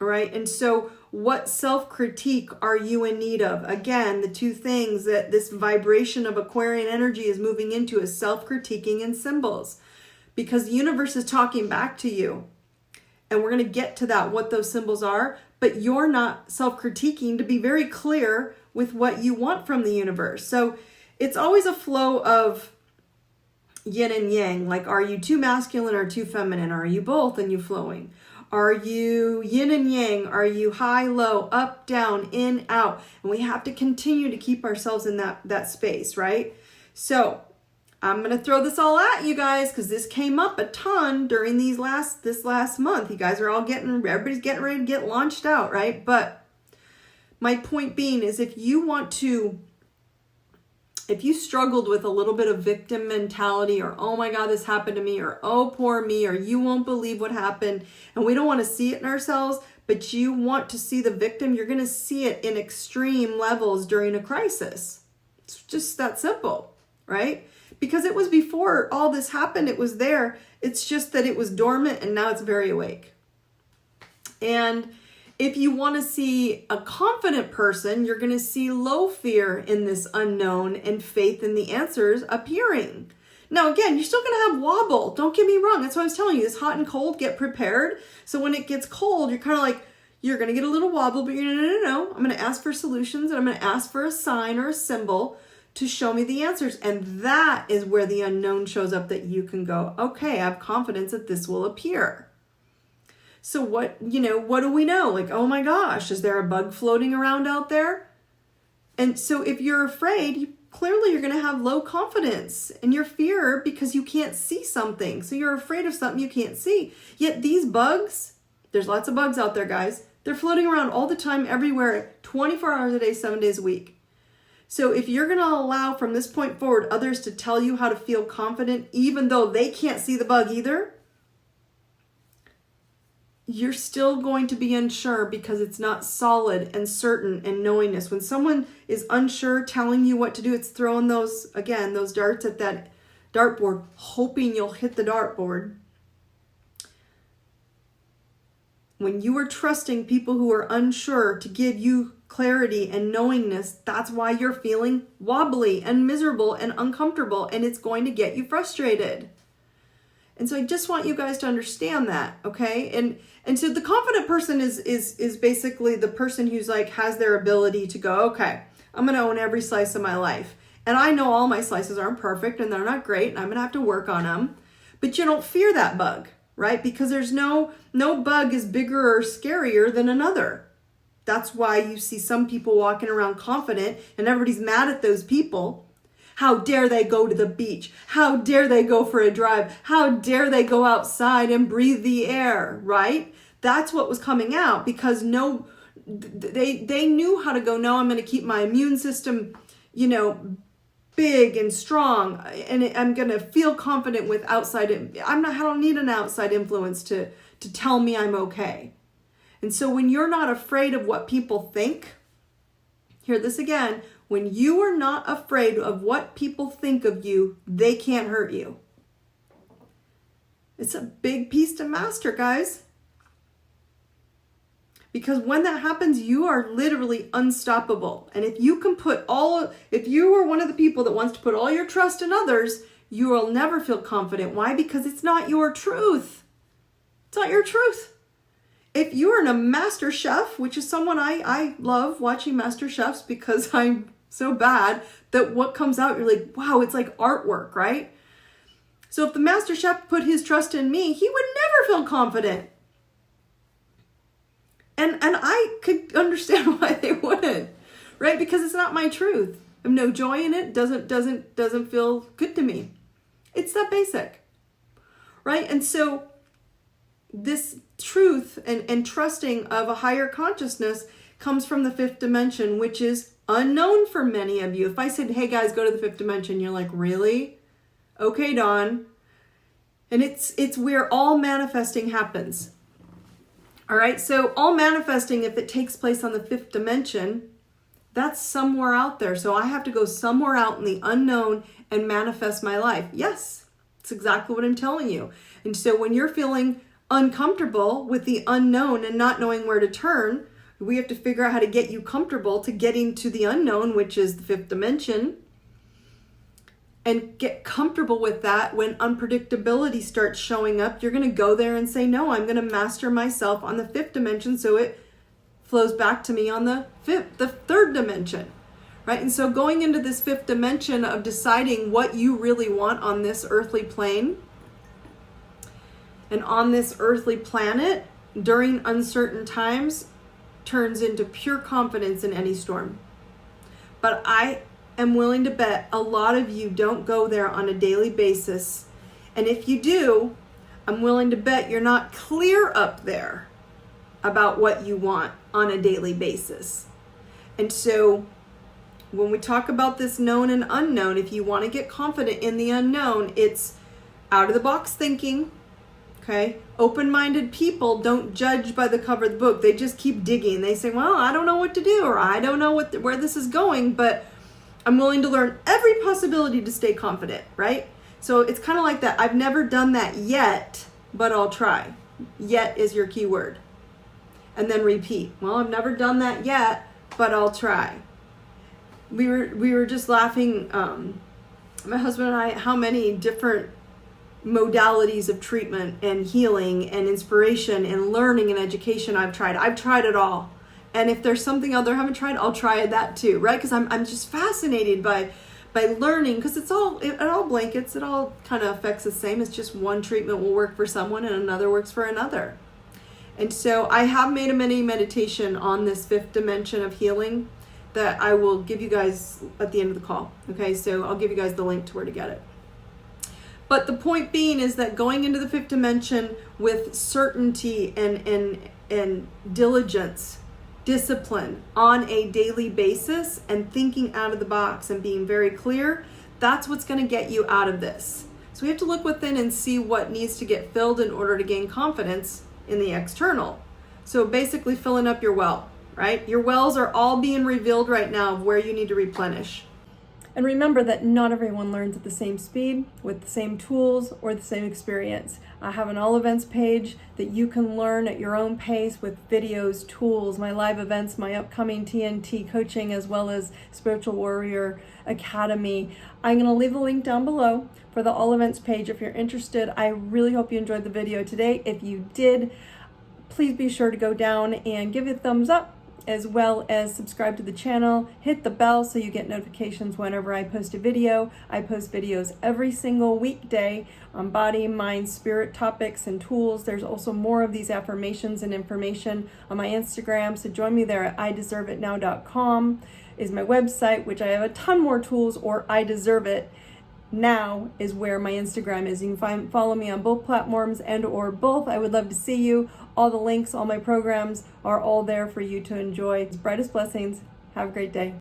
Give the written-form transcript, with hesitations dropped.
All right. And so what self-critique are you in need of? Again, the two things that this vibration of Aquarian energy is moving into is self-critiquing and symbols, because the universe is talking back to you. And we're going to get to that, what those symbols are, but you're not self-critiquing to be very clear with what you want from the universe. So it's always a flow of yin and yang. Like, are you too masculine or too feminine? Are you both and you flowing? Are you yin and yang? Are you high, low, up, down, in, out? And we have to continue to keep ourselves in that space, right? So I'm going to throw this all at you guys because this came up a ton during this last month. You guys are all everybody's getting ready to get launched out, right? But my point being is if you struggled with a little bit of victim mentality, or, oh my God, this happened to me, or, oh, poor me, or you won't believe what happened, and we don't want to see it in ourselves, but you want to see the victim, you're going to see it in extreme levels during a crisis. It's just that simple, right? Because it was before all this happened, it was there. It's just that it was dormant and now it's very awake. And if you want to see a confident person, you're going to see low fear in this unknown and faith in the answers appearing. Now, again, you're still going to have wobble. Don't get me wrong. That's what I was telling you. It's hot and cold. Get prepared. So when it gets cold, you're kind of like, you're going to get a little wobble, but you're no. I'm going to ask for solutions and I'm going to ask for a sign or a symbol to show me the answers. And that is where the unknown shows up, that you can go, okay, I have confidence that this will appear. So what do we know? Like, oh my gosh, is there a bug floating around out there? And so if you're afraid, clearly you're going to have low confidence and your fear because you can't see something. So you're afraid of something you can't see. Yet these bugs, there's lots of bugs out there, guys. They're floating around all the time, everywhere, 24 hours a day, 7 days a week. So if you're going to allow from this point forward others to tell you how to feel confident, even though they can't see the bug either, you're still going to be unsure because it's not solid and certain and knowingness. When someone is unsure telling you what to do, it's throwing those darts at that dartboard, hoping you'll hit the dartboard. When you are trusting people who are unsure to give you clarity and knowingness, that's why you're feeling wobbly and miserable and uncomfortable, and it's going to get you frustrated. And so I just want you guys to understand that, okay? And so the confident person is basically the person who's like has their ability to go, okay, I'm going to own every slice of my life. And I know all my slices aren't perfect and they're not great and I'm going to have to work on them. But you don't fear that bug, right? Because there's no bug is bigger or scarier than another. That's why you see some people walking around confident and everybody's mad at those people. How dare they go to the beach? How dare they go for a drive? How dare they go outside and breathe the air, right? That's what was coming out because they knew how to go, no, I'm going to keep my immune system, big and strong, and I'm going to feel confident with outside. I don't need an outside influence to tell me I'm okay. And so when you're not afraid of what people think, hear this again, when you are not afraid of what people think of you, they can't hurt you. It's a big piece to master, guys. Because when that happens, you are literally unstoppable. And if you are one of the people that wants to put all your trust in others, you will never feel confident. Why? Because it's not your truth. It's not your truth. If you're in a master chef, which is someone I love watching master chefs because I'm so bad that what comes out, you're like, wow, it's like artwork, right? So if the master chef put his trust in me, he would never feel confident. And I could understand why they wouldn't, right? Because it's not my truth. I have no joy in it. Doesn't feel good to me. It's that basic, right? And so this truth and trusting of a higher consciousness comes from the fifth dimension, which is unknown for many of you. If I said, hey guys, go to the fifth dimension, you're like, really? Okay, Dawn. And it's where all manifesting happens. All right, so all manifesting, if it takes place on the fifth dimension, that's somewhere out there. So I have to go somewhere out in the unknown and manifest my life. Yes, it's exactly what I'm telling you. And so when you're feeling uncomfortable with the unknown and not knowing where to turn. We have to figure out how to get you comfortable to getting to the unknown, which is the fifth dimension, and get comfortable with that. When unpredictability starts showing up, you're going to go there and say, no, I'm going to master myself on the fifth dimension so it flows back to me on the third dimension, right? And so going into this fifth dimension of deciding what you really want on this earthly plane and on this earthly planet during uncertain times turns into pure confidence in any storm. But I am willing to bet a lot of you don't go there on a daily basis. And if you do, I'm willing to bet you're not clear up there about what you want on a daily basis. And so when we talk about this known and unknown, if you want to get confident in the unknown, it's out of the box thinking. Okay, open-minded people don't judge by the cover of the book. They just keep digging. They say, well, I don't know what to do, or I don't know where this is going, but I'm willing to learn every possibility to stay confident, right? So it's kind of like that. I've never done that yet, but I'll try. Yet is your key word. And then repeat. Well, I've never done that yet, but I'll try. We were just laughing, my husband and I, how many different modalities of treatment and healing and inspiration and learning and education I've tried. I've tried it all. And if there's something out there I haven't tried, I'll try that too, right? Because I'm just fascinated by learning, because it all blankets, it all kind of affects the same. It's just one treatment will work for someone and another works for another. And so I have made a mini meditation on this fifth dimension of healing that I will give you guys at the end of the call. Okay, so I'll give you guys the link to where to get it. But the point being is that going into the fifth dimension with certainty and diligence, discipline on a daily basis, and thinking out of the box and being very clear, that's what's going to get you out of this. So we have to look within and see what needs to get filled in order to gain confidence in the external. So basically filling up your well, right? Your wells are all being revealed right now of where you need to replenish. And remember that not everyone learns at the same speed, with the same tools, or the same experience. I have an all events page that you can learn at your own pace with videos, tools, my live events, my upcoming TNT coaching, as well as Spiritual Warrior Academy. I'm going to leave the link down below for the all events page if you're interested. I really hope you enjoyed the video today. If you did, please be sure to go down and give it a thumbs up, as well as subscribe to the channel, hit the bell so you get notifications whenever I post a video. I post videos every single weekday on body, mind, spirit topics and tools. There's also more of these affirmations and information on my Instagram, so join me there at ideserveitnow.com is my website, which I have a ton more tools, or I Deserve It Now is where my Instagram is. You can follow me on both platforms and or both. I would love to see you. All the links, all my programs are all there for you to enjoy. Brightest blessings. Have a great day.